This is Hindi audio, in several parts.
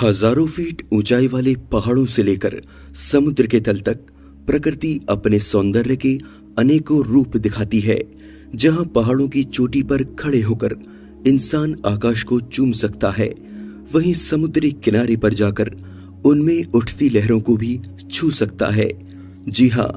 हजारों फीट ऊंचाई वाले पहाड़ों से लेकर समुद्र के तल तक प्रकृति अपने सौंदर्य के अनेकों रूप दिखाती है। जहां पहाड़ों की चोटी पर खड़े होकर इंसान आकाश को चूम सकता है, वहीं समुद्री किनारे पर जाकर उनमें उठती लहरों को भी छू सकता है। जी हां,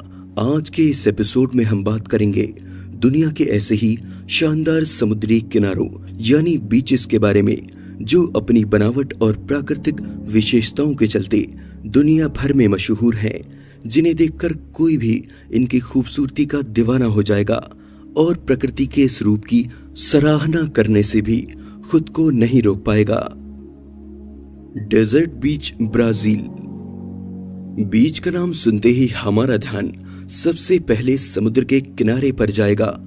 आज के इस एपिसोड में हम बात करेंगे दुनिया के ऐसे ही शानदार समुद्री किनारों यानी बीचेस के बारे में, जो अपनी बनावट और प्राकृतिक विशेषताओं के चलते दुनिया भर में मशहूर हैं, जिन्हें देखकर कोई भी इनकी खूबसूरती का दीवाना हो जाएगा और प्रकृति के इस रूप की सराहना करने से भी खुद को नहीं रोक पाएगा। डेजर्ट बीच, ब्राजील। बीच का नाम सुनते ही हमारा ध्यान सबसे पहले समुद्र के किनारे पर जाएगा,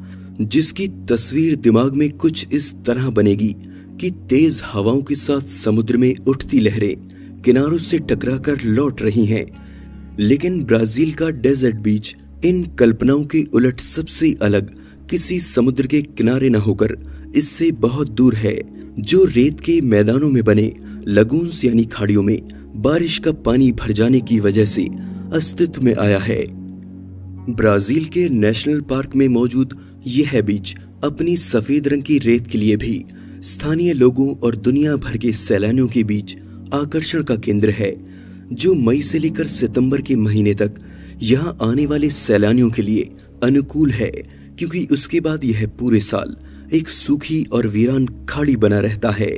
जिसकी तस्वीर दिमाग में कुछ इस तरह बनेगी कि तेज हवाओं के साथ समुद्र में उठती लहरें किनारों से टकराकर लौट रही हैं। लेकिन ब्राजील का डेजर्ट बीच इन कल्पनाओं के उलट सबसे अलग किसी समुद्र के किनारे न होकर इससे बहुत दूर है, जो रेत के मैदानों में बने लगून्स यानी खाड़ियों में बारिश का पानी भर जाने की वजह से अस्तित्व में आया है। ब्राजील के नेशनल पार्क में मौजूद यह बीच अपनी सफेद रंग की रेत के लिए भी स्थानीय लोगों और दुनिया भर के सैलानियों के बीच आकर्षण का केंद्र है, जो मई से लेकर सितंबर के महीने तक यहां आने वाले सैलानियों के लिए अनुकूल है, क्योंकि उसके बाद यह पूरे साल एक सूखी और वीरान खाड़ी बना रहता है।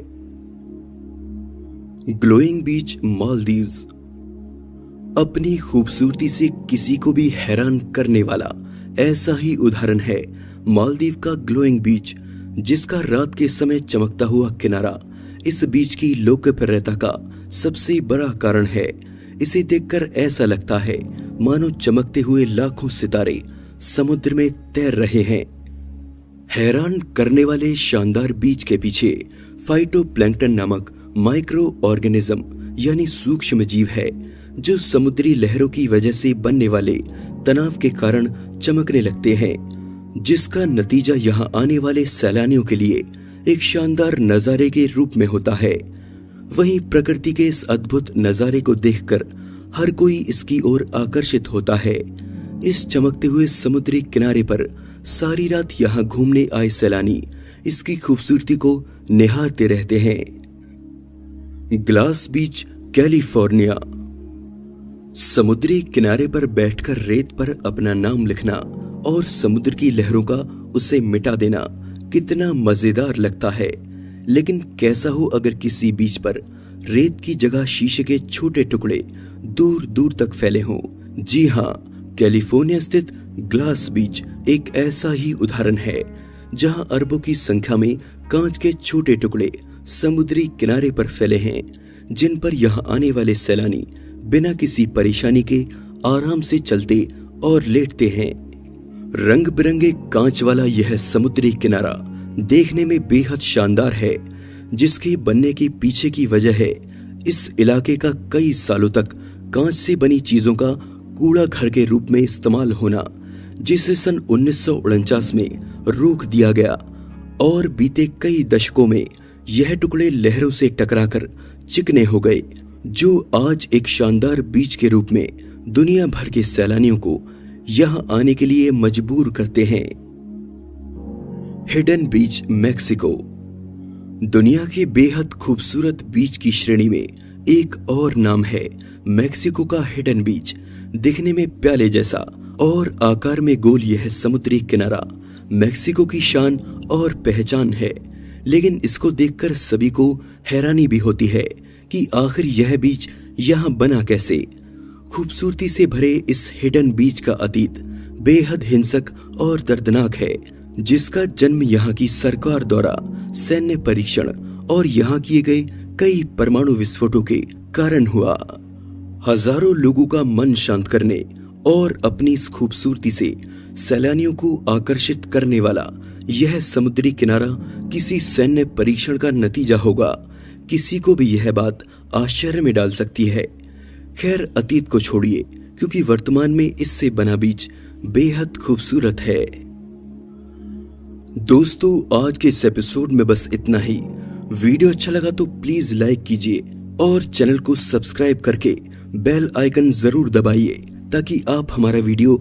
ग्लोइंग बीच, मालदीव्स। अपनी खूबसूरती से किसी को भी हैरान करने वाला ऐसा ही उदाहरण है मालदीव का ग्लोइंग बीच, जिसका रात के समय चमकता हुआ किनारा इस बीच की लोकप्रियता का सबसे बड़ा कारण है। इसे देखकर ऐसा लगता है मानो चमकते हुए लाखों सितारे समुद्र में तैर रहे हैं। हैरान करने वाले शानदार बीच के पीछे फाइटोप्लैंक्टन नामक माइक्रो ऑर्गेनिज्म यानी सूक्ष्म जीव है, जो समुद्री लहरों की वजह से बनने वाले तनाव के कारण चमकने लगते हैं, जिसका नतीजा यहां आने वाले सैलानियों के लिए एक शानदार नजारे के रूप में होता है। वहीं प्रकृति के इस अद्भुत नजारे को देखकर हर कोई इसकी ओर आकर्षित होता है। इस चमकते हुए समुद्री किनारे पर सारी रात यहां घूमने आए सैलानी इसकी खूबसूरती को निहारते रहते हैं। ग्लास बीच, कैलिफोर्निया। समुद्री किनारे पर बैठकर रेत पर अपना नाम लिखना और समुद्र की लहरों का उसे मिटा देना कितना मजेदार लगता है। लेकिन कैसा हो अगर किसी बीच पर रेत की जगह शीशे के छोटे टुकड़े दूर दूर तक फैले हों। जी हां, कैलिफोर्निया स्थित ग्लास बीच एक ऐसा ही उदाहरण है, जहां अरबों की संख्या में कांच के छोटे टुकड़े समुद्री किनारे पर फैले हैं, जिन पर यहां आने वाले सैलानी बिना किसी परेशानी के आराम से चलते और लेटते हैं। रंग बिरंगे कांच वाला यह समुद्री किनारा देखने में बेहद शानदार है, जिसके बनने के पीछे की वजह है इस इलाके का कई सालों तक कांच से बनी चीजों का कूड़ा घर के रूप में इस्तेमाल होना, जिसे सन 1949 में रोक दिया गया और बीते कई दशकों में यह टुकड़े लहरों से टकराकर चिकने हो गए, जो आज एक शानदार बीच के रूप में दुनिया भर के सैलानियों को यहां आने के लिए मजबूर करते हैं। हिडन बीच, मैक्सिको। दुनिया के बेहद खूबसूरत बीच की श्रेणी में एक और नाम है मैक्सिको का हिडन बीच। दिखने में प्याले जैसा और आकार में गोल यह समुद्री किनारा मैक्सिको की शान और पहचान है, लेकिन इसको देखकर सभी को हैरानी भी होती है कि आखिर यह बीच यहां बना कैसे। खूबसूरती से भरे इस हिडन बीच का अतीत बेहद हिंसक और दर्दनाक है, जिसका जन्म यहाँ की सरकार द्वारा सैन्य परीक्षण और यहाँ किए गए कई परमाणु विस्फोटों के कारण हुआ। हजारों लोगों का मन शांत करने और अपनी इस खूबसूरती से सैलानियों को आकर्षित करने वाला यह समुद्री किनारा किसी सैन्य परीक्षण का नतीजा होगा, किसी को भी यह बात आश्चर्य में डाल सकती है। खैर, अतीत को छोड़िए, क्योंकि वर्तमान में इससे बना बीच बेहद खूबसूरत है। दोस्तों, आज के इस एपिसोड में बस इतना ही। वीडियो अच्छा लगा तो प्लीज लाइक कीजिए और चैनल को सब्सक्राइब करके बेल आइकन जरूर दबाइए ताकि आप हमारा वीडियो